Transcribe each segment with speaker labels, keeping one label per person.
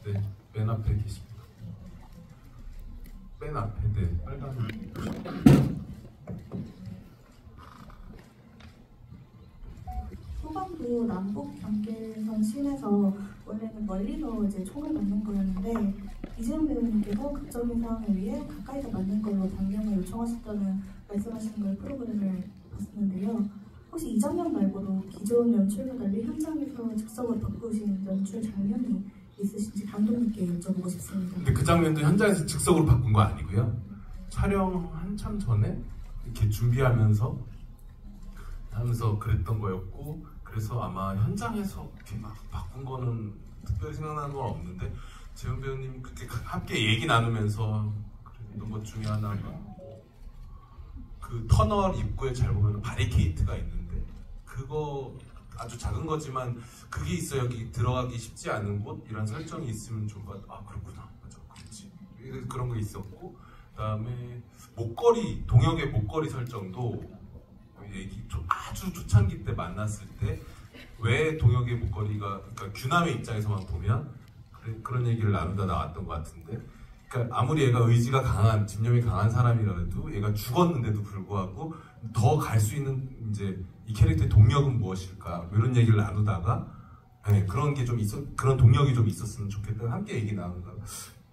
Speaker 1: 네, 맨 앞에 계십니다. 맨 앞에, 네, 빨간.
Speaker 2: 후반부 남북 경계선 씬에서 원래는 멀리서 이제 총을 맞는 거였는데 이재용 배우님께서 극적인 상황을 위해 가까이서 맞는 걸로 변경을 요청하셨다는 말씀하시는 걸 프로그램을 봤었는데요. 혹시 이 장면 말고도 기존 연출과 달리 현장에서 즉석으로 바꾸신 연출 장면이 있으신지 감독님께 여쭤보고 싶습니다.
Speaker 1: 근데 그 장면도 현장에서 즉석으로 바꾼 거 아니고요. 촬영 한참 전에 이렇게 준비하면서 그랬던 거였고, 그래서 아마 현장에서 이렇게 막 바꾼 거는 특별히 생각나는 건 없는데, 재현 배우님 그렇게 함께 얘기 나누면서 그랬던 것 중에 하나가 그 터널 입구에 잘 보면 바리케이트가 있는데, 그거 아주 작은 거지만 그게 있어 여기 들어가기 쉽지 않은 곳 이런 설정이 있으면 좋을 것 같아. 아 그렇구나, 맞아, 그렇지. 그런 거 있었고, 그다음에 목걸이, 동혁의 목걸이 설정도 아주 초창기 때 만났을 때 왜 동혁의 목걸이가, 그러니까 규남의 입장에서만 보면 그런 얘기를 나누다 나왔던 것 같은데, 그러니까 아무리 얘가 의지가 강한, 집념이 강한 사람이라도 얘가 죽었는데도 불구하고 더 갈 수 있는 이제 이 캐릭터의 동력은 무엇일까, 이런 얘기를 나누다가 네, 그런 게 좀 그런 동력이 좀 있었으면 좋겠다, 함께 얘기 나누다가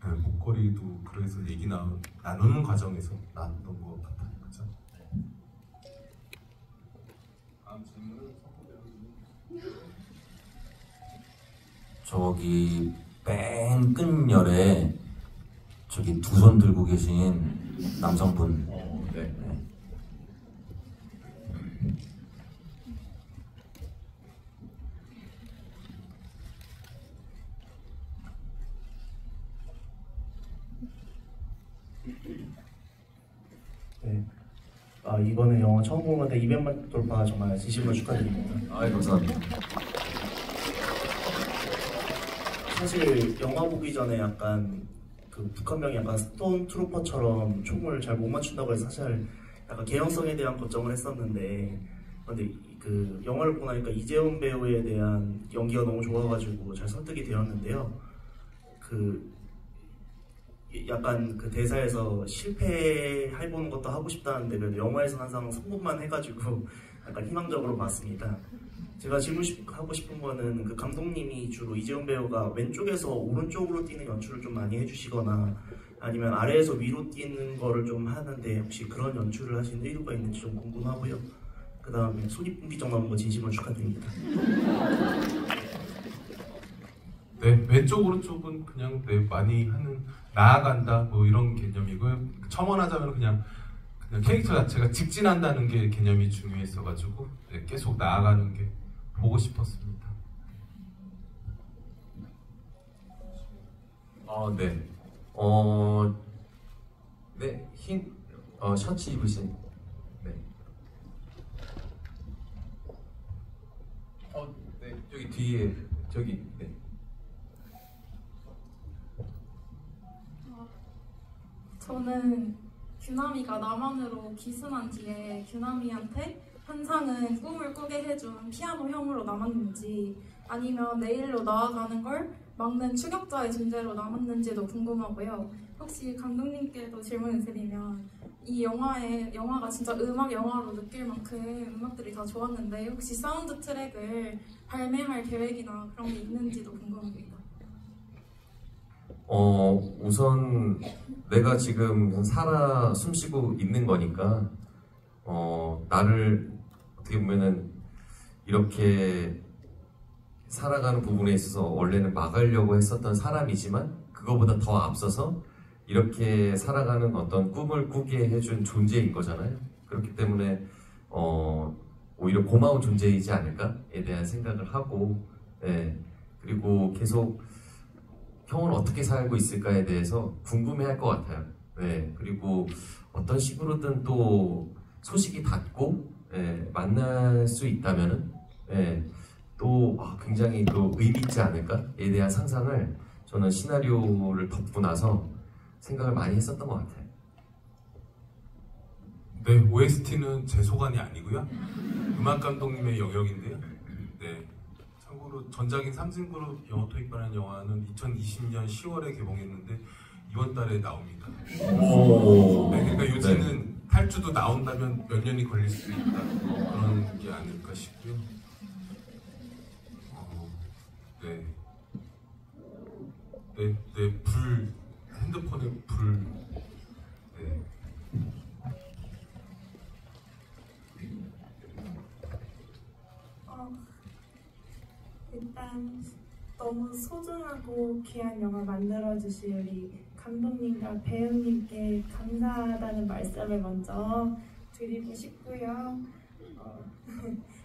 Speaker 1: 네, 목걸이도 그래서 얘기 나누는 과정에서 나눴던 것 같아요. 그렇죠? 다음 질문은
Speaker 3: 저기 맨 끝열에 저기 두 손 들고 계신 남성분. 네.
Speaker 4: 네. 이번에 영화 처음 본 건데 200만 돌파 정말 진심으로 축하드립니다.
Speaker 3: 감사합니다.
Speaker 4: 사실 영화 보기 전에 약간 그 북한병이 약간 스톤 트루퍼처럼 총을 잘 못 맞춘다고 해서 사실 약간 개연성에 대한 걱정을 했었는데, 근데 그 영화를 보고 나니까 이재용 배우에 대한 연기가 너무 좋아가지고 잘 설득이 되었는데요. 그 약간 그 대사에서 실패해보는 것도 하고 싶다는데 그래도 영화에서는 항상 성공만 해가지고 약간 희망적으로 봤습니다. 제가 하고 싶은 거는 그 감독님이 주로 이재용 배우가 왼쪽에서 오른쪽으로 뛰는 연출을 좀 많이 해주시거나 아니면 아래에서 위로 뛰는 거를 좀 하는데, 혹시 그런 연출을 하시는 의도가 있는지 좀 궁금하고요. 그 다음에 손익분기점 나온 거 진심으로 축하드립니다.
Speaker 1: 네, 왼쪽 오른쪽은 그냥 네, 많이 하는 나아간다 뭐 이런 개념이고요. 첨언하자면 그냥 캐릭터 자체가 직진한다는 게 개념이 중요했어가지고 네, 계속 나아가는 게 보고 싶었습니다.
Speaker 3: 네. 네, 흰 셔츠 입으신. 네. 네, 저기 뒤에 저기. 네.
Speaker 5: 저는 규남이가 남한으로 기순한 뒤에 규남이한테 한상은 꿈을 꾸게 해준 피아노 형으로 남았는지, 아니면 내일로 나아가는 걸 막는 추격자의 존재로 남았는지도 궁금하고요. 혹시 감독님께도 질문을 드리면, 이 영화가 진짜 음악 영화로 느낄 만큼 음악들이 다 좋았는데 혹시 사운드 트랙을 발매할 계획이나 그런 게 있는지도 궁금합니다.
Speaker 3: 우선 내가 지금 살아 숨쉬고 있는 거니까 나를 어떻게 보면은 이렇게 살아가는 부분에 있어서 원래는 막으려고 했었던 사람이지만 그거보다 더 앞서서 이렇게 살아가는 어떤 꿈을 꾸게 해준 존재인 거잖아요. 그렇기 때문에 오히려 고마운 존재이지 않을까에 대한 생각을 하고, 네. 그리고 계속 형은 어떻게 살고 있을까에 대해서 궁금해할 것 같아요. 네. 그리고 어떤 식으로든 또 소식이 닿고 만날 수 있다면은 또 굉장히 또 의미 있지 않을까에 대한 상상을 저는 시나리오를 덮고 나서 생각을 많이 했었던 것 같아요.
Speaker 1: 네, OST는 제 소관이 아니고요. 음악 감독님의 영역인데요. 네, 참고로 참고로 전작인 삼진그룹 영어 토익반의 영화는 2020년 10월에 개봉했는데 이번 달에 나옵니다.
Speaker 3: 오.
Speaker 1: 네, 그러니까 요즘은 탈주도 나온다면 몇 년이 걸릴 수 있다 그런 게 아닐까 싶고요. 네, 핸드폰에 불. 네.
Speaker 2: 일단 너무 소중하고 귀한 영화 만들어주신 우리 감독님과 배우님께 감사하다는 말씀을 먼저 드리고 싶고요.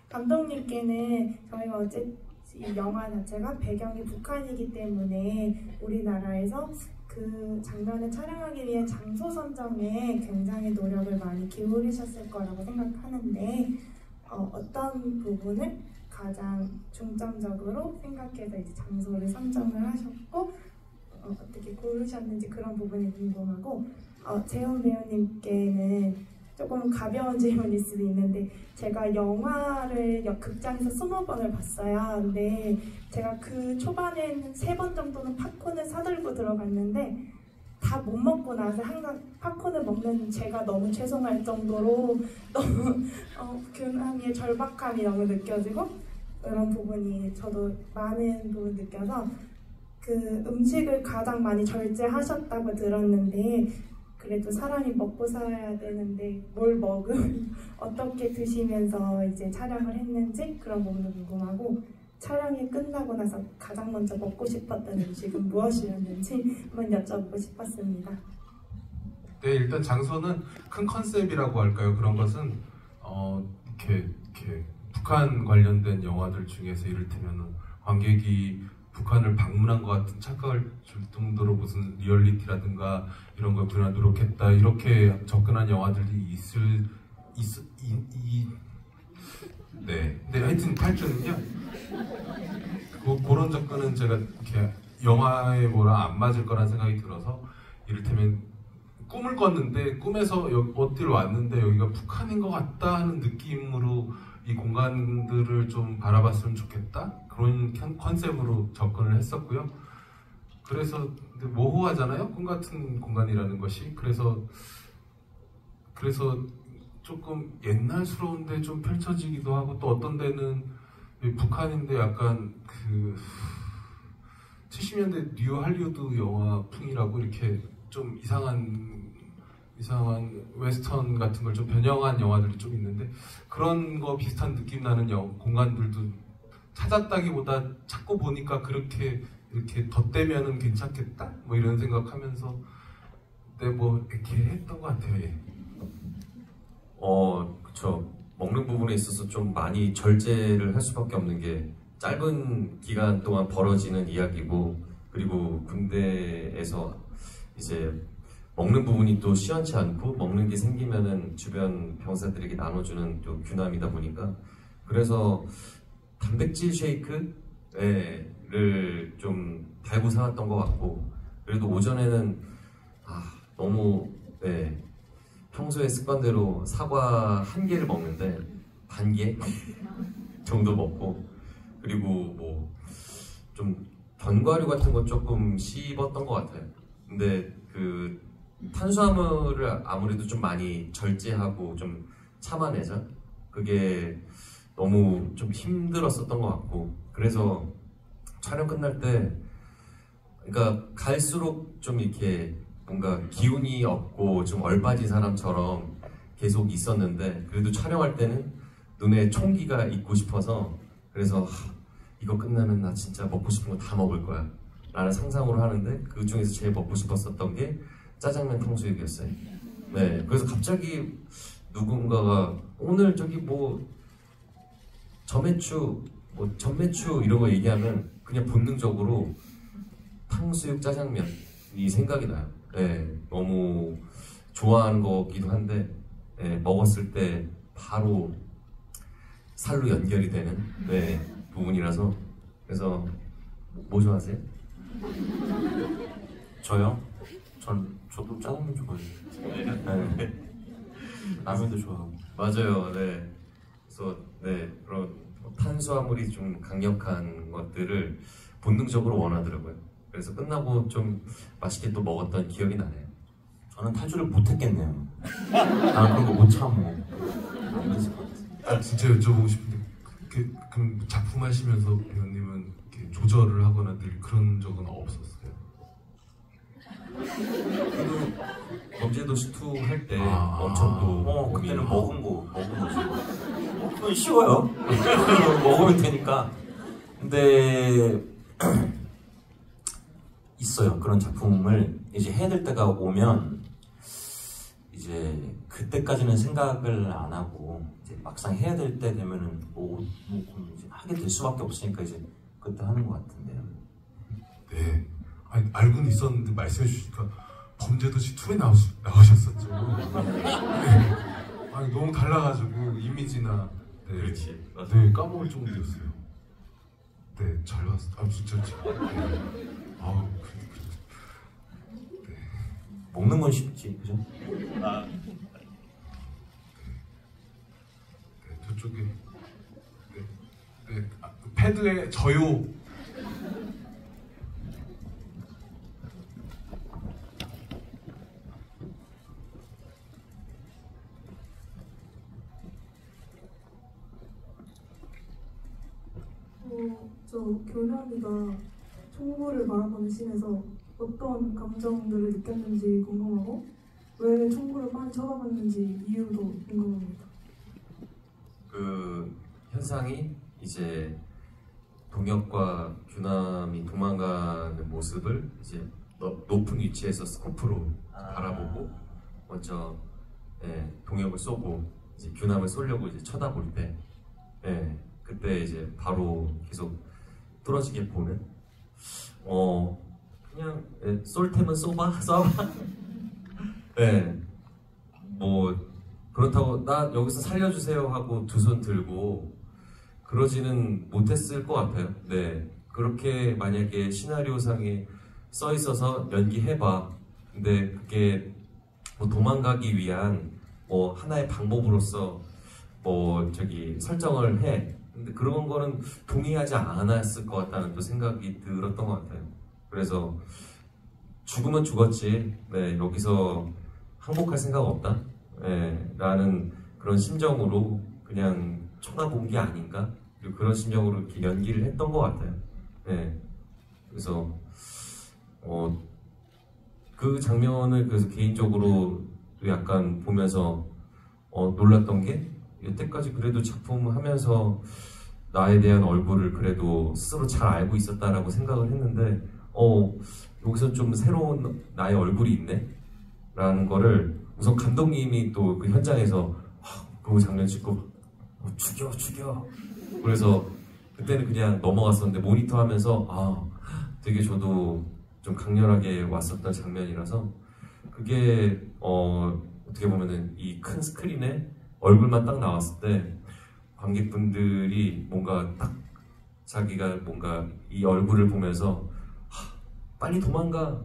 Speaker 2: 감독님께는 저희가 이 영화 자체가 배경이 북한이기 때문에 우리나라에서 그 장면을 촬영하기 위해 장소 선정에 굉장히 노력을 많이 기울이셨을 거라고 생각하는데 어떤 부분을 가장 중점적으로 생각해서 이제 장소를 선정을 하셨고 어떻게 고르셨는지 그런 부분이 궁금하고 재훈 배우님께는 조금 가벼운 질문일 수도 있는데 제가 영화를 극장에서 20번을 봤어요. 근데 제가 그 초반에는 3번 정도는 팝콘을 사들고 들어갔는데 다 못 먹고 나서 항상 팝콘을 먹는 제가 너무 죄송할 정도로 너무 교남의 절박함이 너무 느껴지고 그런 부분이 저도 많은 부분 느껴서 그 음식을 가장 많이 절제하셨다고 들었는데 그래도 사람이 먹고 살아야 되는데 뭘 어떻게 드시면서 이제 촬영을 했는지 그런 부분도 궁금하고 촬영이 끝나고 나서 가장 먼저 먹고 싶었던 음식은 무엇이었는지 한번 여쭤보고 싶었습니다.
Speaker 1: 네, 일단 장소는 큰 컨셉이라고 할까요? 그런 것은 이렇게 북한 관련된 영화들 중에서 이를테면 관객이 북한을 방문한 것 같은 착각을 줄 정도로 무슨 리얼리티라든가 이런 걸 그냥 노력했다 이렇게 접근한 영화들이 네. 근데 하여튼 탈주는요. 그런 접근은 제가 이렇게 영화에 뭐랑 안 맞을 거란 생각이 들어서 이를테면 꿈을 꿨는데 꿈에서 어디로 왔는데 여기가 북한인 것 같다 하는 느낌으로 이 공간들을 좀 바라봤으면 좋겠다 그런 컨셉으로 접근을 했었고요. 그래서 모호하잖아요. 꿈 같은 공간이라는 것이. 그래서 조금 옛날스러운데 좀 펼쳐지기도 하고 또 어떤 데는 북한인데 약간 그 70년대 뉴 할리우드 영화 풍이라고 이렇게 좀 이상한 웨스턴 같은 걸 좀 변형한 영화들이 좀 있는데 그런 거 비슷한 느낌 나는 공간들도 찾았다기보다 찾고 보니까 그렇게 이렇게 덧대면은 괜찮겠다 뭐 이런 생각하면서 네, 뭐 이렇게 했던 것 같아요. 예.
Speaker 3: 그쵸. 먹는 부분에 있어서 좀 많이 절제를 할 수밖에 없는 게 짧은 기간 동안 벌어지는 이야기고 그리고 군대에서 이제 먹는 부분이 또 시원치 않고 먹는 게 생기면은 주변 병사들에게 나눠주는 또 규남이다 보니까 그래서 단백질 쉐이크를 좀 달고 살았던 것 같고 그래도 오전에는 너무 평소의 습관대로 사과 1개를 먹는데 반 개 정도 먹고 그리고 뭐 좀 견과류 같은 거 조금 씹었던 것 같아요. 근데 그 탄수화물을 아무래도 좀 많이 절제하고 좀 참아내자 그게 너무 좀 힘들었었던 것 같고 그래서 촬영 끝날 때 그러니까 갈수록 좀 이렇게 뭔가 기운이 없고 좀 얼빠진 사람처럼 계속 있었는데 그래도 촬영할 때는 눈에 총기가 있고 싶어서 그래서 이거 끝나면 나 진짜 먹고 싶은 거 다 먹을 거야 라는 상상으로 하는데 그 중에서 제일 먹고 싶었었던 게 짜장면 탕수육이었어요. 네, 그래서 갑자기 누군가가 오늘 저기 뭐 전매추 이런 거 얘기하면 그냥 본능적으로 탕수육 짜장면이 생각이 나요. 네, 너무 좋아하는 거기도 한데 먹었을 때 바로 살로 연결이 되는 부분이라서 그래서 뭐 좋아하세요?
Speaker 6: 저요? 저도 짜장면 좋아해요. 라면도 좋아하고.
Speaker 3: 맞아요. 네. 그래서 그런 탄수화물이 좀 강력한 것들을 본능적으로 원하더라고요. 그래서 끝나고 좀 맛있게 또 먹었던 기억이 나네요.
Speaker 6: 저는 탈주를 못했겠네요. 난 그런 거 못 참어. 안 됐을 것 같아요.
Speaker 1: 진짜 여쭤보고 싶은데 그럼 작품 하시면서 배우님은 이렇게 조절을 하거나 늘 그런 적은 없었어요?
Speaker 3: 범죄도시 2 할 때
Speaker 1: 아.
Speaker 3: 엄청 또
Speaker 6: 그때는 먹은 거지. 그건 쉬워요. 먹으면 되니까. 근데 있어요. 그런 작품을 이제 해야 될 때가 오면 이제 그때까지는 생각을 안 하고 이제 막상 해야 될 때 되면은 이제 하게 될 수밖에 없으니까 이제 그때 하는 것 같은데요.
Speaker 1: 네. 아니, 알고는 있었는데 말씀해 주시니까 범죄도시 2에 나오셨었죠. 네. 아니 너무 달라가지고 이미지나 네.
Speaker 3: 그렇지.
Speaker 1: 네, 까먹을 정도였어요. 네, 잘 봤어. 진짜. 네. 아우, 네.
Speaker 6: 먹는 건 쉽지, 그죠?
Speaker 1: 네, 저쪽에 네, 패드에 저요.
Speaker 2: 저 교남이가 총구를 바라보는 씬에서 어떤 감정들을 느꼈는지 궁금하고 왜 총구를 많이 쳐다봤는지 이유도 궁금합니다.
Speaker 3: 그 현상이 이제 동혁과 규남이 도망가는 모습을 이제 높은 위치에서 스코프로 바라보고 먼저 동혁을 쏘고 이제 규남을 쏘려고 이제 쳐다볼 때 그때 이제 바로 계속 뚫어지게 보는 그냥 쏠 테면 쏘봐 뭐 그렇다고 나 여기서 살려주세요 하고 두 손 들고 그러지는 못했을 것 같아요. 네, 그렇게 만약에 시나리오상에 써 있어서 연기해봐. 근데 그게 뭐 도망가기 위한 뭐 하나의 방법으로서 뭐 설정을 해. 근데 그런 거는 동의하지 않았을 것 같다는 또 생각이 들었던 것 같아요. 그래서 죽으면 죽었지. 네, 여기서 항복할 생각 없다. 라는 그런 심정으로 그냥 쳐다본 게 아닌가? 그리고 그런 심정으로 이렇게 연기를 했던 것 같아요. 그래서 그 장면을 그래서 개인적으로 약간 보면서 놀랐던 게 여태까지 그래도 작품 하면서 나에 대한 얼굴을 그래도 스스로 잘 알고 있었다라고 생각을 했는데 여기서 좀 새로운 나의 얼굴이 있네? 라는 거를 우선 감독님이 또 그 현장에서 그 장면 찍고 죽여 그래서 그때는 그냥 넘어갔었는데 모니터 하면서 되게 저도 좀 강렬하게 왔었던 장면이라서 그게 어떻게 보면은 이 큰 스크린에 얼굴만 딱 나왔을 때 관객분들이 뭔가 딱 자기가 뭔가 이 얼굴을 보면서 빨리 도망가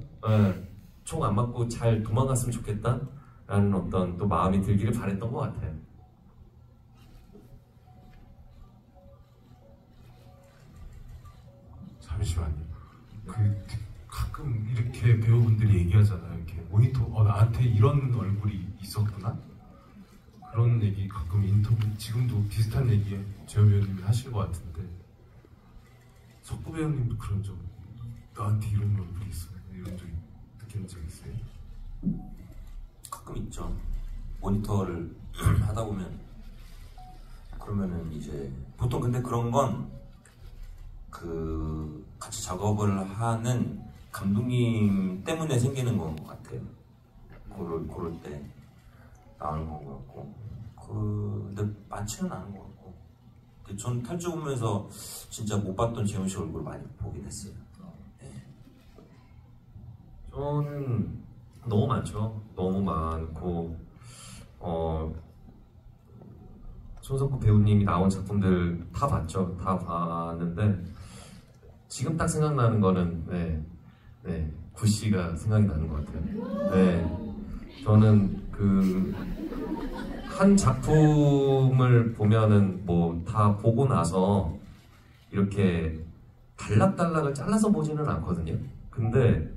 Speaker 3: 총 안 맞고 잘 도망갔으면 좋겠다 라는 어떤 또 마음이 들기를 바랬던 것 같아요.
Speaker 1: 잠시만요. 가끔 이렇게 배우분들이 얘기하잖아요. 이렇게 모니터 나한테 이런 얼굴이 있었구나. 그런 얘기 가끔 인터뷰 지금도 비슷한 얘기 재호 배우님이 하실 것 같은데 석구 배우님도 그런 적 나한테 이런 얼굴이 있어 이런 적 느낀 적 있어요?
Speaker 6: 가끔 있죠. 모니터를 하다 보면 그러면은 이제 보통 근데 그런 건 그 같이 작업을 하는 감독님 때문에 생기는 것 같아요. 그럴 때 나오는 것 같고 근데 많지는 않은 것 같고 전 탈주 보면서 진짜 못 봤던 재훈 씨 얼굴 많이 보긴 했어요.
Speaker 3: 저는 너무 많죠. 너무 많고 손석구 배우님이 나온 작품들 다 봤죠. 다 봤는데 지금 딱 생각나는 거는 구씨가 생각이 나는 것 같아요. 저는 그 한 작품을 보면은 뭐 다 보고 나서 이렇게 단락단락을 잘라서 보지는 않거든요. 근데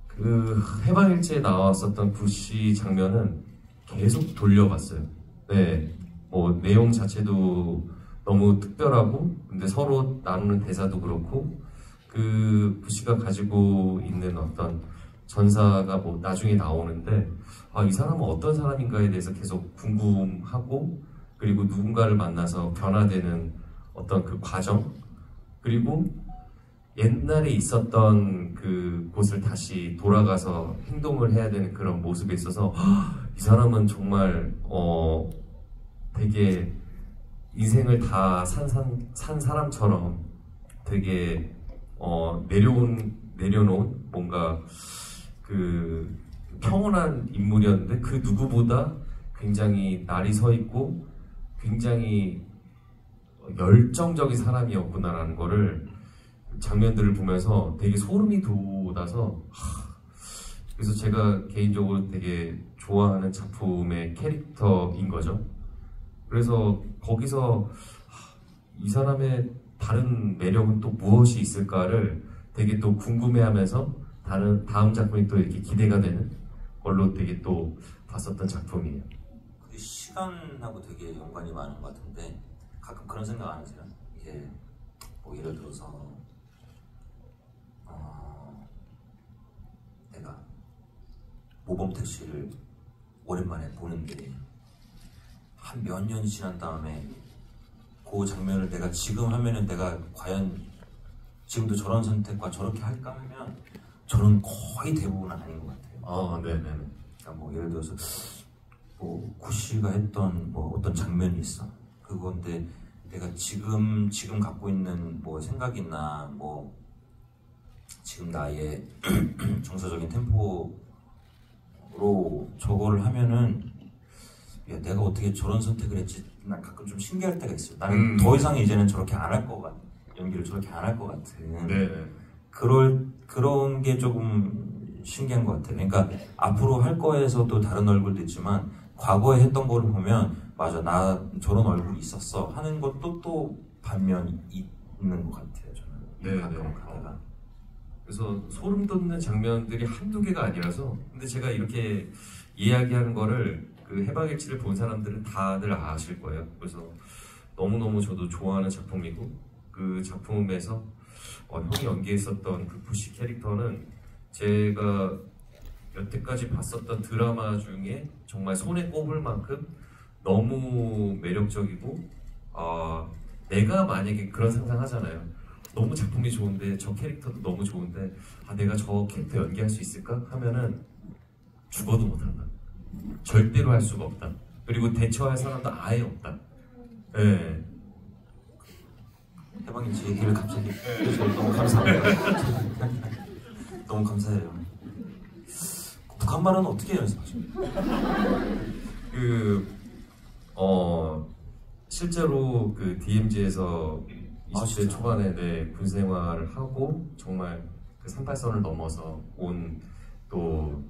Speaker 3: 그 해방일지에 나왔었던 부시 장면은 계속 돌려봤어요. 네, 뭐 내용 자체도 너무 특별하고, 근데 서로 나누는 대사도 그렇고, 그 부시가 가지고 있는 어떤 전사가 뭐 나중에 나오는데, 아, 이 사람은 어떤 사람인가에 대해서 계속 궁금하고, 그리고 누군가를 만나서 변화되는 어떤 그 과정, 그리고 옛날에 있었던 그 곳을 다시 돌아가서 행동을 해야 되는 그런 모습에 있어서 이 사람은 정말 되게 인생을 다 산 사람처럼 되게 내려놓은 뭔가 그 평온한 인물이었는데 그 누구보다 굉장히 날이 서 있고 굉장히 열정적인 사람이었구나라는 거를 장면들을 보면서 되게 소름이 돋아서 그래서 제가 개인적으로 되게 좋아하는 작품의 캐릭터인 거죠. 그래서 거기서 이 사람의 다른 매력은 또 무엇이 있을까를 되게 또 궁금해하면서 다음 작품이 또 이렇게 기대가 되는 걸로 되게 또 봤었던 작품이에요.
Speaker 6: 그게 시간하고 되게 연관이 많은 것 같은데 가끔 그런 생각 안 하세요? 이게 뭐 예를 들어서 내가 모범택시를 오랜만에 보는데 한 몇 년이 지난 다음에 그 장면을 내가 지금 하면은 내가 과연 지금도 저런 선택과 저렇게 할까 하면 저는 거의 대부분은 아닌 것 같아요.
Speaker 3: 네네.
Speaker 6: 그러니까 뭐 예를 들어서 뭐 구씨가 했던 뭐 어떤 장면이 있어. 그건데 내가 지금 갖고 있는 뭐 생각이나 뭐 지금 나의 정서적인 템포로 저거를 하면은 야, 내가 어떻게 저런 선택을 했지? 난 가끔 좀 신기할 때가 있어요. 나는 더 이상 이제는 저렇게 안 할 것 같아. 연기를 저렇게 안 할 것 같은.
Speaker 3: 네.
Speaker 6: 그런 게 조금 신기한 것 같아요. 그러니까 앞으로 할 거에서도 다른 얼굴도 있지만 과거에 했던 거를 보면 맞아, 나 저런 얼굴이 있었어 하는 것도 또 반면이 있는 것 같아요. 저는 가끔 가다가.
Speaker 3: 그래서 소름 돋는 장면들이 한두 개가 아니라서 근데 제가 이렇게 이야기하는 거를 그 해방일지를 본 사람들은 다들 아실 거예요. 그래서 너무너무 저도 좋아하는 작품이고 그 작품에서 형이 연기했었던 그 부시 캐릭터는 제가 여태까지 봤었던 드라마 중에 정말 손에 꼽을 만큼 너무 매력적이고 내가 만약에 그런 상상하잖아요. 너무 작품이 좋은데 저 캐릭터도 너무 좋은데 내가 저 캐릭터 연기할 수 있을까? 하면은 죽어도 못한다. 절대로 할 수가 없다. 그리고 대처할 사람도 아예 없다. 네.
Speaker 6: 해방일지 얘기를 갑자기 해주셔서 너무 감사합니다. 너무 감사해요. 북한말은 어떻게 연습하십니까?
Speaker 3: 실제로 그 DMZ에서 20대
Speaker 6: 진짜?
Speaker 3: 초반에 군 생활을 하고 정말 그 38선을 넘어서 온 또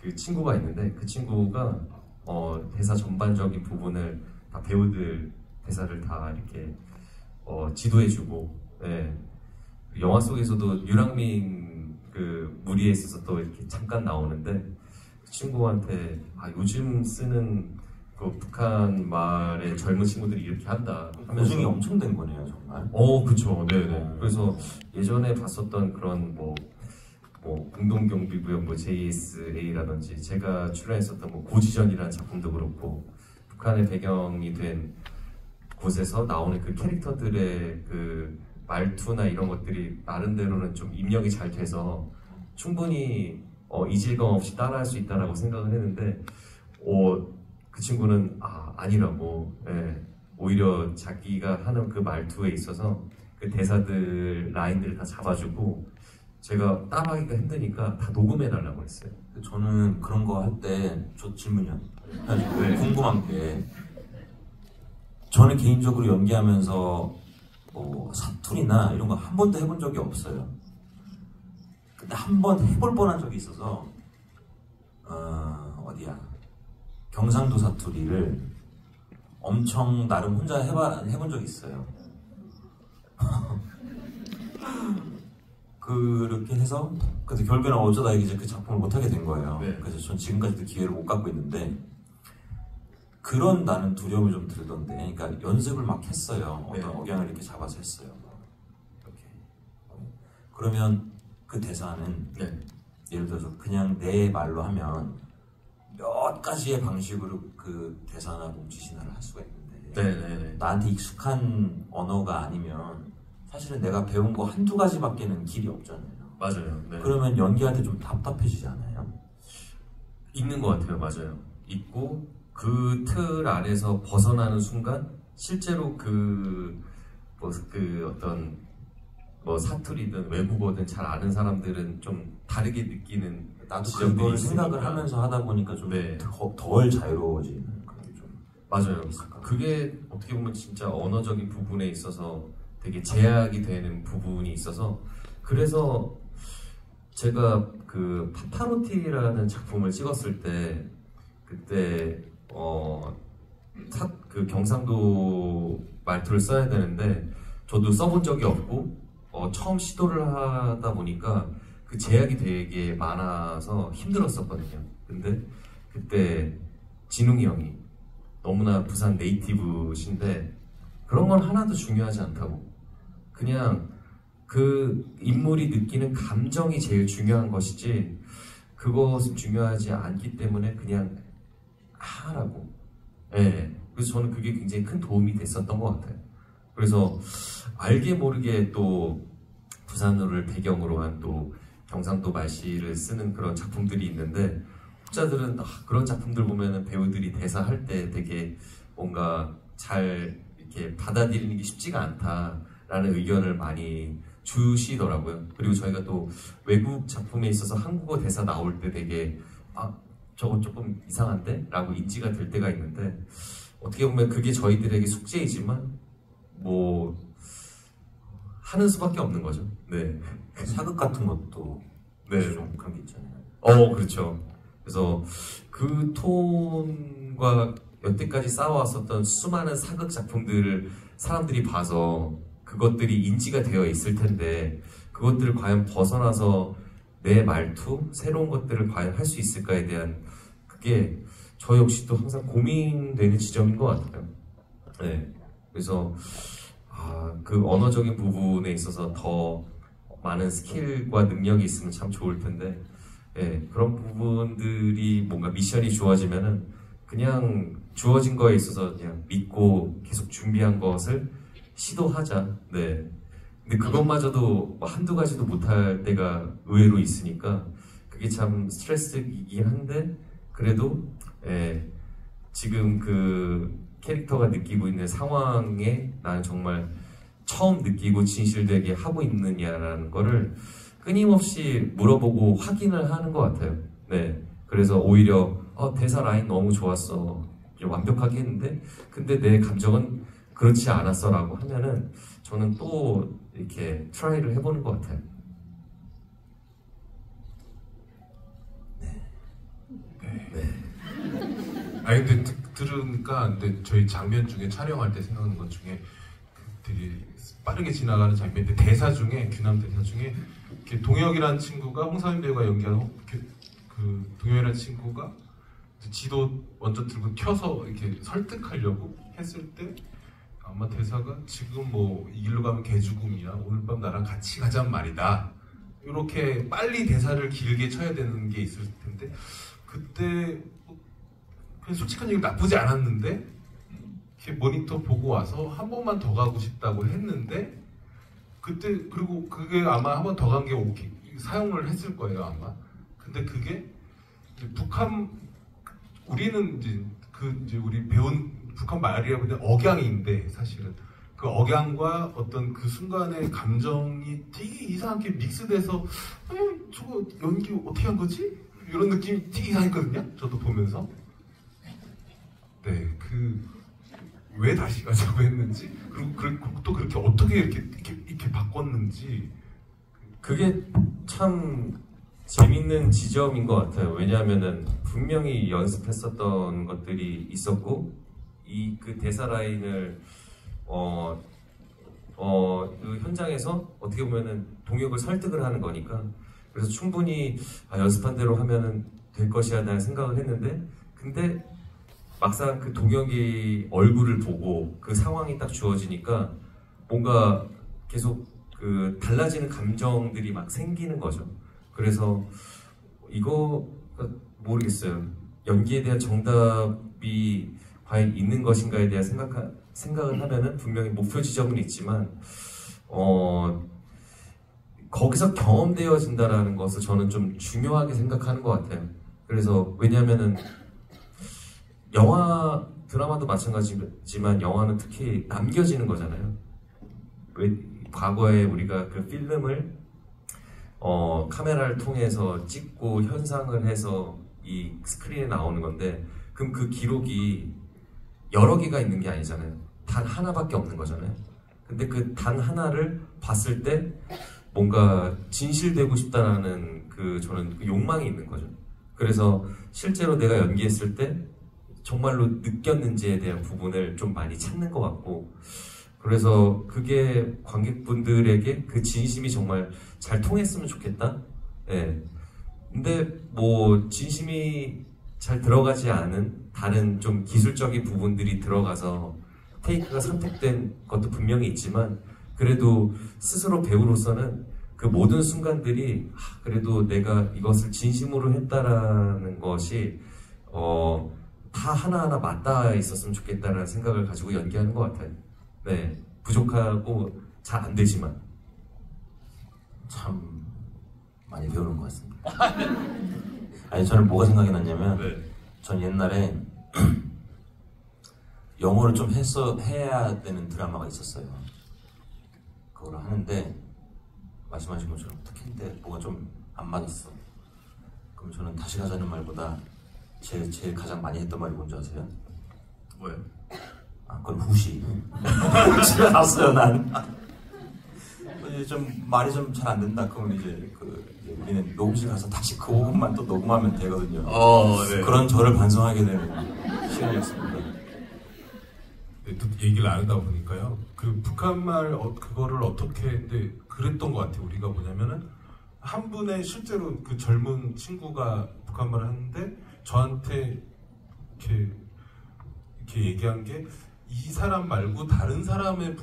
Speaker 3: 그 친구가 있는데 그 친구가 대사 전반적인 부분을 다 배우들 대사를 다 이렇게 지도해주고 영화 속에서도 유랑민 그 무리에 있어서 또 이렇게 잠깐 나오는데 그 친구한테 요즘 쓰는 그 북한 말의 젊은 친구들이 이렇게 한다 하면서
Speaker 6: 고증이 엄청 된 거네요, 정말.
Speaker 3: 그쵸, 네네. 그래서 예전에 봤었던 그런 뭐 공동경비구역 JSA라든지 제가 출연했었던 고지전이라는 작품도 그렇고 북한의 배경이 된 곳에서 나오는 그 캐릭터들의 그 말투나 이런 것들이 나름대로는 좀 입력이 잘 돼서 충분히 이질감 없이 따라할 수 있다라고 생각을 했는데 그 친구는 아니라고 오히려 자기가 하는 그 말투에 있어서 그 대사들 라인들을 다 잡아주고 제가 따라하기가 힘드니까 다 녹음해달라고 했어요.
Speaker 6: 저는 그런 거 할 때 저 질문이요. 궁금한 게 저는 개인적으로 연기하면서 뭐 사투리나 이런 거 한 번도 해본 적이 없어요. 근데 한 번 해볼 뻔한 적이 있어서 사투리야. 경상도 사투리를 엄청 나름 혼자 해본 적이 있어요. 그렇게 해서 근데 결국에는 어쩌다 이제 그 작품을 못하게 된 거예요.
Speaker 3: 네.
Speaker 6: 그래서 전 지금까지도 기회를 못 갖고 있는데 그런 나는 두려움이 좀 들던데, 그러니까 연습을 막 했어요. 어떤
Speaker 3: 네.
Speaker 6: 억양을 이렇게 잡아서 했어요. 이렇게. 그러면 그 대사는
Speaker 3: 네.
Speaker 6: 예를 들어서 그냥 내 말로 하면 몇 가지의 방식으로 그 대사나 몸짓이나를 할 수가 있는데
Speaker 3: 네네네.
Speaker 6: 나한테 익숙한 언어가 아니면 사실은 내가 배운 거 한두 가지밖에는 길이 없잖아요.
Speaker 3: 맞아요. 네.
Speaker 6: 그러면 연기할 때 좀 답답해지지 않아요?
Speaker 3: 있는 것 같아요. 맞아요. 있고 그 틀 안에서 벗어나는 순간 실제로 어떤 뭐 사투리든 외국어든 잘 아는 사람들은 좀 다르게 느끼는
Speaker 6: 나도
Speaker 3: 지점들이
Speaker 6: 그걸
Speaker 3: 있으니까.
Speaker 6: 생각을 하면서 하다 보니까 좀
Speaker 3: 네.
Speaker 6: 덜 자유로워지는 그런 게 좀
Speaker 3: 맞아요.
Speaker 6: 있을 것 같아요.
Speaker 3: 그게 어떻게 보면 진짜 언어적인 부분에 있어서 되게 제약이 되는 부분이 있어서 그래서 제가 그 파파로티라는 작품을 찍었을 때 그때 그 경상도 말투를 써야 되는데 저도 써본 적이 없고 처음 시도를 하다 보니까 그 제약이 되게 많아서 힘들었었거든요. 근데 그때 진웅이 형이 너무나 부산 네이티브신데 그런 건 하나도 중요하지 않다고, 그냥 그 인물이 느끼는 감정이 제일 중요한 것이지 그것은 중요하지 않기 때문에 그냥 하라고. 예. 그래서 저는 그게 굉장히 큰 도움이 됐었던 것 같아요. 그래서 알게 모르게 또 부산어를 배경으로 한 또 경상도 말씨를 쓰는 그런 작품들이 있는데, 혹자들은 그런 작품들 보면은 배우들이 대사할 때 되게 뭔가 잘 이렇게 받아들이는 게 쉽지가 않다라는 의견을 많이 주시더라고요. 그리고 저희가 또 외국 작품에 있어서 한국어 대사 나올 때 되게 저거 조금 이상한데? 라고 인지가 될 때가 있는데, 어떻게 보면 그게 저희들에게 숙제이지만 뭐 하는 수밖에 없는 거죠. 네.
Speaker 6: 사극 같은 것도
Speaker 3: 네.
Speaker 6: 좀 그런 게 있잖아요.
Speaker 3: 그렇죠. 그래서 그 톤과 여태까지 쌓아왔었던 수많은 사극 작품들을 사람들이 봐서 그것들이 인지가 되어 있을 텐데 그것들을 과연 벗어나서 내 말투, 새로운 것들을 과연 할 수 있을까에 대한 그게 저 역시도 항상 고민되는 지점인 것 같아요. 네. 그래서 그 언어적인 부분에 있어서 더 많은 스킬과 능력이 있으면 참 좋을 텐데, 예, 그런 부분들이 뭔가 미션이 주어지면은 그냥 주어진 거에 있어서 그냥 믿고 계속 준비한 것을 시도하자. 네. 근데 그것마저도 뭐 한두 가지도 못할 때가 의외로 있으니까 그게 참 스트레스이긴 한데, 그래도 예, 지금 그 캐릭터가 느끼고 있는 상황에 나는 정말 처음 느끼고 진실되게 하고 있느냐라는 거를 끊임없이 물어보고 확인을 하는 것 같아요. 네. 그래서 오히려 대사 라인 너무 좋았어, 완벽하게 했는데 근데 내 감정은 그렇지 않았어 라고 하면은 저는 또 이렇게 트라이를 해보는 것 같아요.
Speaker 1: 근데 들으니까 근데 저희 장면 중에 촬영할 때 생각하는 것 중에 되게 빠르게 지나가는 장면인데 대사 중에 규남 대사 중에 이렇게 동혁이라는 친구가 홍사민 배우가 연기하는 그 동혁이라는 친구가 지도 먼저 들고 켜서 이렇게 설득하려고 했을 때 아마 대사가 지금 뭐 이 길로 가면 개죽음이야, 오늘 밤 나랑 같이 가잔 말이다, 이렇게 빨리 대사를 길게 쳐야 되는 게 있을 텐데 그때 그냥 솔직한 얘기 나쁘지 않았는데 이렇게 모니터 보고 와서 한 번만 더 가고 싶다고 했는데 그때 그리고 그게 아마 한 번 더 간 게 오케이 사용을 했을 거예요 아마. 근데 그게 이제 우리는 이제 우리 배운 북한 말이라고 하는 억양인데 사실은 그 억양과 어떤 그 순간의 감정이 되게 이상하게 믹스돼서 저거 연기 어떻게 한 거지? 이런 느낌이 되게 이상했거든요. 저도 보면서. 네, 왜 다시 가자고 했는지, 그리고 또 그렇게 어떻게 이렇게 바꿨는지.
Speaker 3: 그게 참 재밌는 지점인 것 같아요. 왜냐하면은 분명히 연습했었던 것들이 있었고 그 대사 라인을 그 현장에서 어떻게 보면은 동혁을 설득을 하는 거니까 그래서 충분히 연습한 대로 하면은 될 것이야 라는 생각을 했는데 근데 막상 그 동혁이 얼굴을 보고 그 상황이 딱 주어지니까 뭔가 계속 그 달라지는 감정들이 막 생기는 거죠. 그래서 이거 모르겠어요. 연기에 대한 정답이 과연 있는 것인가에 대한 생각을 하면은 분명히 목표 지점은 있지만 거기서 경험되어진다라는 것을 저는 좀 중요하게 생각하는 것 같아요. 그래서 왜냐하면은 영화 드라마도 마찬가지지만 영화는 특히 남겨지는 거잖아요. 왜 과거에 우리가 그 필름을 카메라를 통해서 찍고 현상을 해서 이 스크린에 나오는 건데 그럼 그 기록이 여러 개가 있는 게 아니잖아요. 단 하나밖에 없는 거잖아요. 근데 그 단 하나를 봤을 때 뭔가 진실되고 싶다라는 저는 그 욕망이 있는 거죠. 그래서 실제로 내가 연기했을 때 정말로 느꼈는지에 대한 부분을 좀 많이 찾는 것 같고 그래서 그게 관객분들에게 그 진심이 정말 잘 통했으면 좋겠다. 예. 근데 뭐 진심이 잘 들어가지 않은 다른 좀 기술적인 부분들이 들어가서 테이크가 선택된 것도 분명히 있지만 그래도 스스로 배우로서는 그 모든 순간들이 그래도 내가 이것을 진심으로 했다라는 것이 다 하나하나 맞닿아 있었으면 좋겠다라는 생각을 가지고 연기하는 것 같아요. 네, 부족하고 잘 안 되지만
Speaker 6: 참 많이 배우는 것 같습니다. 아니 저는 뭐가 생각이 났냐면 전 옛날에 영어를 좀 해야 되는 드라마가 있었어요. 그걸 하는데 말씀하신 것처럼 특히인데 뭐가 좀 안 맞았어. 그럼 저는 다시 가자는 말보다 제일 가장 많이 했던 말이 뭔지 아세요?
Speaker 3: 뭐요?
Speaker 6: 그건 후시. 집에 갔어요 난. 이제 좀 말이 좀 잘 안 된다. 그러면 이제 우리는 녹음실 가서 다시 그 부분만 또 녹음하면 되거든요.
Speaker 3: 네.
Speaker 6: 그런 저를 반성하게 되는 시간이었습니다.
Speaker 1: 네, 또 얘기를 나누다 보니까요. 그 북한말 그거를 어떻게 그랬던 것 같아요. 우리가 뭐냐면은 한 분의 실제로 그 젊은 친구가 북한말을 하는데 저한테 이렇게 얘기한 게 이 사람 말고 다른 사람의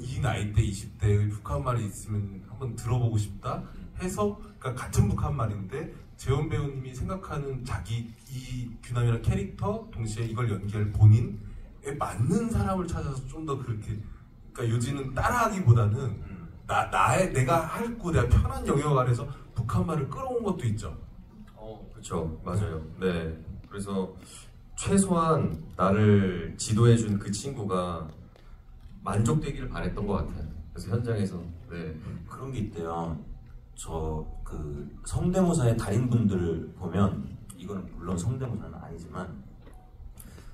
Speaker 1: 이 나이대 20대의 북한말이 있으면 한번 들어보고 싶다 해서 그러니까 같은 북한말인데 재원 배우님이 생각하는 이 규남이라는 캐릭터 동시에 이걸 연기할 본인에 맞는 사람을 찾아서 좀 더 그렇게 그러니까 요즘은 따라하기보다는 내가 할고 내가 편한 영역 아래서 북한말을 끌어온 것도 있죠.
Speaker 3: 그렇죠. 맞아요. 네. 그래서 최소한 나를 지도해준 그 친구가 만족되기를 바랬던 것 같아요. 그래서 현장에서
Speaker 6: 그런 게 있대요. 성대모사의 달인분들 보면 이거는 물론 성대모사는 아니지만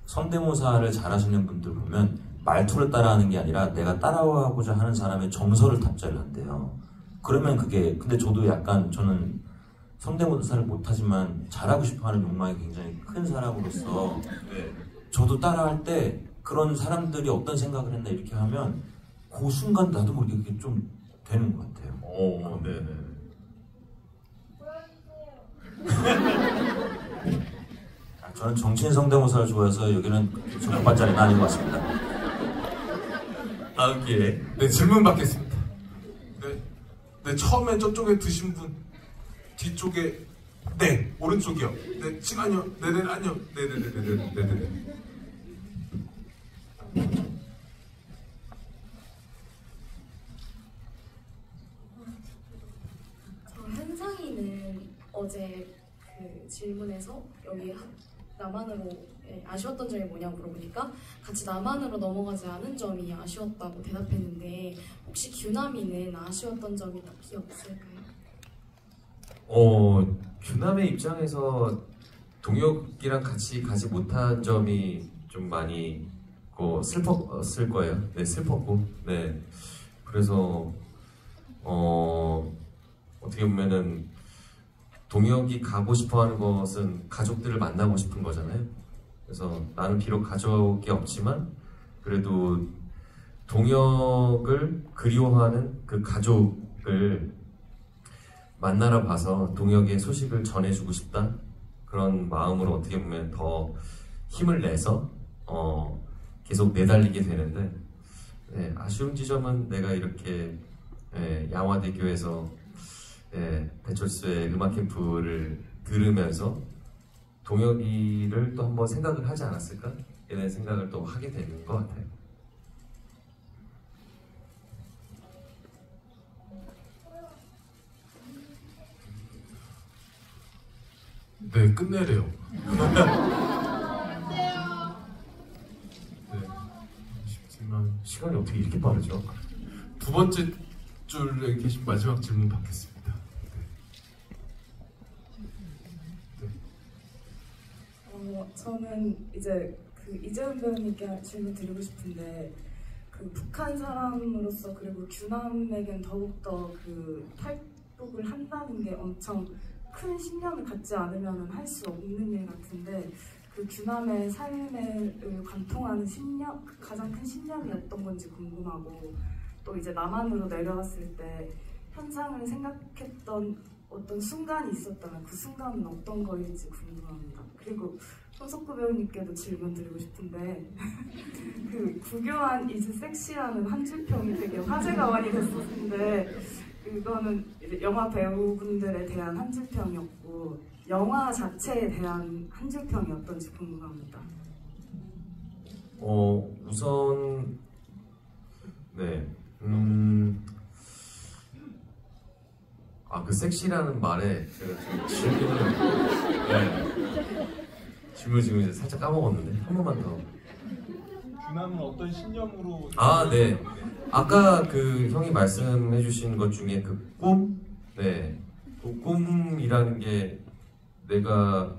Speaker 6: 성대모사를 잘하시는 분들 보면 말투를 따라하는 게 아니라 내가 따라하고자 하는 사람의 정서를 탑재를 한대요. 그러면 근데 저도 약간 저는 성대모사를 못하지만 잘하고 싶어하는 욕망이 굉장히 큰 사람으로서 저도 따라할 때 그런 사람들이 어떤 생각을 했나 이렇게 하면 그 순간 나도 모르게 그게 좀 되는 것 같아요.
Speaker 3: 네네.
Speaker 6: 저는 정치인 성대모사를 좋아해서 여기는 적합반자리는 아닌 것 같습니다.
Speaker 3: 다음 기회에
Speaker 1: 질문 받겠습니다. 네, 처음에 저쪽에 드신 분 뒤쪽에 오른쪽이요. 지금 아니요. 아니요. 네네네네네네네.
Speaker 7: 현상이는 어제 그 질문에서 여기 남한으로 아쉬웠던 점이 뭐냐고 물어보니까 같이 남한으로 넘어가지 않은 점이 아쉬웠다고 대답했는데 혹시 규남이는 아쉬웠던 점이 딱히 없을까요?
Speaker 3: 규남의 입장에서 동혁이랑 같이 가지 못한 점이 좀 많이 슬펐을 거예요. 네, 슬펐고, 네. 그래서 어떻게 보면은 동혁이 가고 싶어하는 것은 가족들을 만나고 싶은 거잖아요. 그래서 나는 비록 가족이 없지만 그래도 동혁을 그리워하는 그 가족을 만나러 가서 동혁의 소식을 전해주고 싶다, 그런 마음으로 어떻게 보면 더 힘을 내서 계속 내달리게 되는데, 네, 아쉬운 지점은 내가 이렇게 양화대교에서 배철수의 음악 캠프를 들으면서 동혁이를 또 한번 생각을 하지 않았을까? 이런 생각을 또 하게 되는 것 같아요.
Speaker 1: 네, 끝내래요. 네, 쉽지만
Speaker 3: 시간이 어떻게 이렇게 빠르죠?
Speaker 1: 두 번째 줄에 계신 마지막 질문 받겠습니다.
Speaker 8: 저는 이제 그 이재훈 배우님께 질문 드리고 싶은데, 그 북한 사람으로서 그리고 규남에겐 더욱더 그 탈북을 한다는 게 엄청 큰 신념을 갖지 않으면 할 수 없는 일 같은데, 그 규남의 삶을 관통하는 신념, 그 가장 큰 신념이 어떤 건지 궁금하고, 또 이제 남한으로 내려왔을 때 현상을 생각했던 어떤 순간이 있었다면 그 순간은 어떤 거일지 궁금합니다. 그리고 손석구 배우님께도 질문 드리고 싶은데 그 구교한 이즈 섹시라는 한 줄평이 되게 화제가 많이 됐었는데, 그거는 이제 영화 배우분들에 대한 한 줄평이었고 영화 자체에 대한 한 줄평이 어떤지 궁금합니다.
Speaker 3: 우선 네, 그 섹시라는 말에 제가 지금 질문을 지금 이제 살짝 까먹었는데 한 번만 더.
Speaker 1: 규남은 어떤 신념으로?
Speaker 3: 네. 아까 그 형이 말씀해주신 것 중에 그 꿈, 네, 그 꿈이라는 게 내가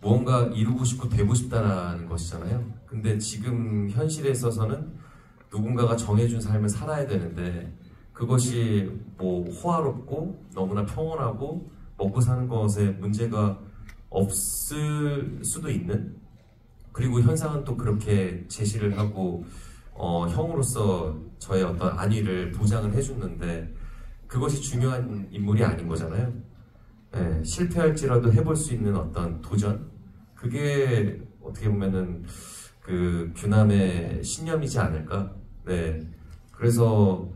Speaker 3: 무언가 이루고 싶고 되고 싶다라는 것이잖아요. 근데 지금 현실에 있어서는 누군가가 정해준 삶을 살아야 되는데, 그것이 뭐 호화롭고 너무나 평온하고 먹고 사는 것에 문제가 없을 수도 있는, 그리고 현상은 또 그렇게 제시를 하고 형으로서 저의 어떤 안위를 보장을 해주는데, 그것이 중요한 인물이 아닌 거잖아요. 네, 실패할지라도 해볼 수 있는 어떤 도전, 그게 어떻게 보면은 그 규남의 신념이지 않을까. 네, 그래서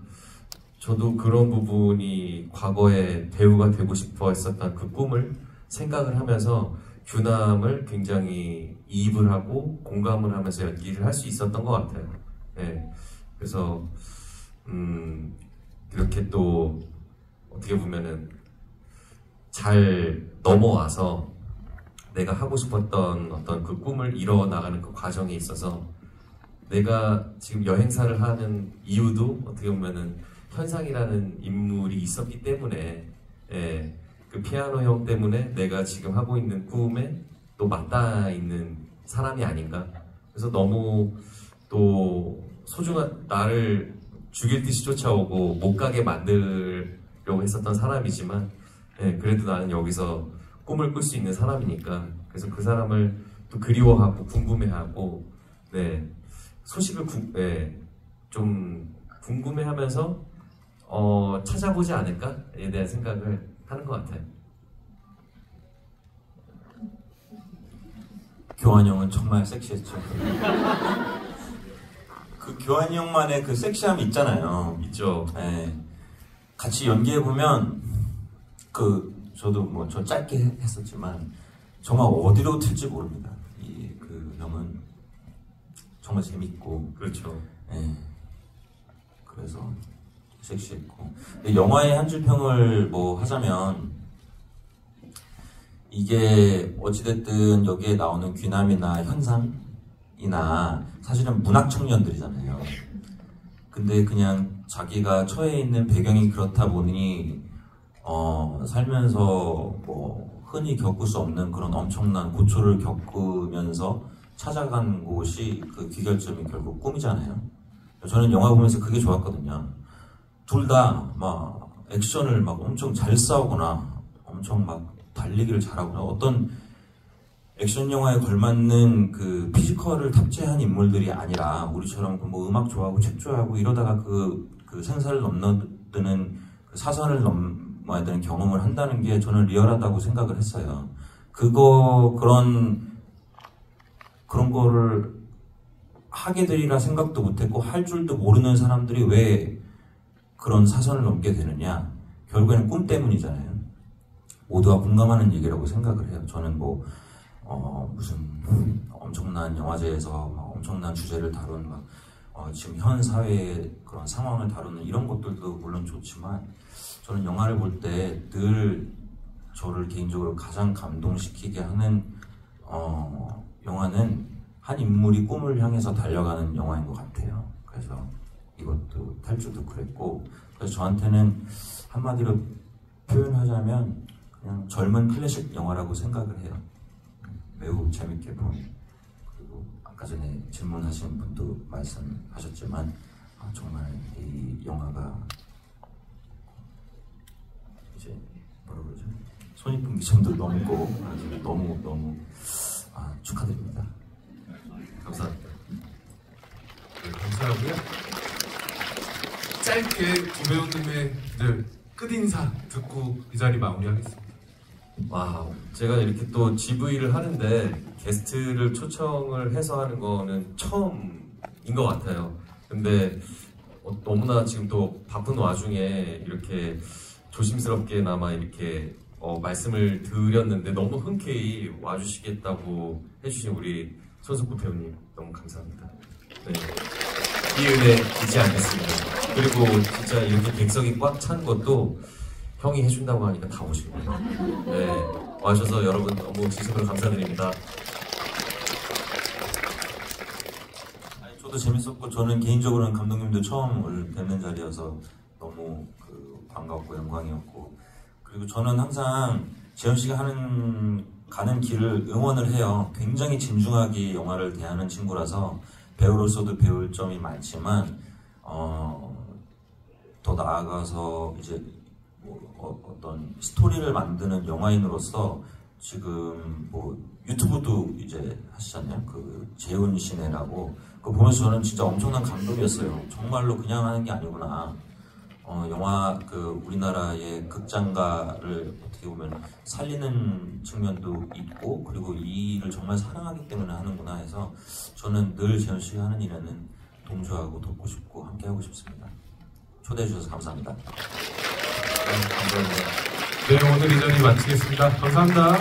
Speaker 3: 저도 그런 부분이 과거에 배우가 되고 싶어 했었던 그 꿈을 생각을 하면서 규남을 굉장히 이입을 하고 공감을 하면서 연기를 할 수 있었던 것 같아요. 네, 그래서 이렇게 또 어떻게 보면은 잘 넘어와서 내가 하고 싶었던 어떤 그 꿈을 이뤄 나가는 그 과정에 있어서 내가 지금 여행사를 하는 이유도 어떻게 보면은 현상이라는 인물이 있었기 때문에, 그 피아노 형 때문에 내가 지금 하고 있는 꿈에 또 맞닿아 있는 사람이 아닌가. 그래서 너무 또 소중한, 나를 죽일 듯이 쫓아오고 못 가게 만들려고 했었던 사람이지만, 그래도 나는 여기서 꿈을 꿀 수 있는 사람이니까, 그래서 그 사람을 또 그리워하고 궁금해하고, 네, 소식을 좀 궁금해하면서 찾아보지 않을까에 대한 생각을 하는 것 같아요.
Speaker 6: 교환 형은 정말 섹시했죠. 그 교환 형만의 그 섹시함이 있잖아요.
Speaker 3: 있죠.
Speaker 6: 네. 같이 연기해 보면 저도 뭐 저 짧게 했었지만 정말 어디로 튈지 모릅니다. 그 형은 정말 재밌고,
Speaker 3: 그렇죠.
Speaker 6: 네. 그래서 섹시했고, 영화의 한 줄평을 뭐 하자면, 이게 어찌됐든 여기에 나오는 규남이나 현상이나 사실은 문학 청년들이잖아요. 근데 그냥 자기가 처해 있는 배경이 그렇다 보니 살면서 뭐 흔히 겪을 수 없는 그런 엄청난 고초를 겪으면서 찾아간 곳이 그 귀결점이 결국 꿈이잖아요. 저는 영화 보면서 그게 좋았거든요. 둘 다 막 액션을 막 엄청 잘 싸우거나 엄청 막 달리기를 잘하구나. 어떤 액션 영화에 걸맞는 그 피지컬을 탑재한 인물들이 아니라 우리처럼 뭐 음악 좋아하고 책 좋아하고 이러다가 그 생사를 넘나드는 그 사선을 넘어야 되는 경험을 한다는 게 저는 리얼하다고 생각을 했어요. 그런 거를 하게 되리라 생각도 못했고 할 줄도 모르는 사람들이 왜 그런 사선을 넘게 되느냐. 결국에는 꿈 때문이잖아요. 모두가 공감하는 얘기라고 생각을 해요. 저는 뭐 무슨 엄청난 영화제에서 막 엄청난 주제를 다룬 지금 현 사회의 그런 상황을 다루는 이런 것들도 물론 좋지만 저는 영화를 볼 때 늘 저를 개인적으로 가장 감동시키게 하는 영화는 한 인물이 꿈을 향해서 달려가는 영화인 것 같아요. 그래서 이것도 탈주도 그랬고 그래서 저한테는 한마디로 표현하자면 그냥 젊은 클래식 영화라고 생각을 해요. 매우 재밌게 본. 그리고 아까 전에 질문하신 분도 말씀하셨지만 정말 이 영화가 이제 뭐라 그러죠? 손익분 기점도 넘고 아주 너무 축하드립니다. 감사합니다.
Speaker 1: 네, 감사하고요. 짧게 두 배우님의 끝인사 듣고 이 자리 마무리하겠습니다.
Speaker 3: 와, 제가 이렇게 또 GV를 하는데 게스트를 초청을 해서 하는 거는 처음인 것 같아요. 근데 너무나 지금 또 바쁜 와중에 이렇게 조심스럽게나마 이렇게 말씀을 드렸는데 너무 흔쾌히 와주시겠다고 해주신 우리 손석구 배우님 너무 감사합니다. 네, 이 은혜 잊지 않겠습니다. 그리고 진짜 이렇게 객석이 꽉 찬 것도 형이 해준다고 하니까 다 오신 거예요. 네, 와주셔서 여러분 너무 진심으로 감사드립니다.
Speaker 6: 저도 재밌었고 저는 개인적으로는 감독님도 처음 뵙는 자리여서 너무 반갑고 영광이었고 그리고 저는 항상 재현 씨가 가는 길을 응원을 해요. 굉장히 진중하게 영화를 대하는 친구라서 배우로서도 배울 점이 많지만 더 나아가서 이제 어떤 스토리를 만드는 영화인으로서 지금 뭐 유튜브도 이제 하시잖아요. 그 재훈 씨네라고 그거 보면서 저는 진짜 엄청난 감동이었어요. 정말로 그냥 하는 게 아니구나. 영화 우리나라의 극장가를 어떻게 보면 살리는 측면도 있고 그리고 이 일을 정말 사랑하기 때문에 하는구나 해서 저는 늘 재현 씨가 하는 일에는 동조하고 돕고 싶고 함께 하고 싶습니다. 초대해 주셔서 감사합니다.
Speaker 1: 네, 감사합니다. 네, 오늘 이 자리 마치겠습니다. 감사합니다.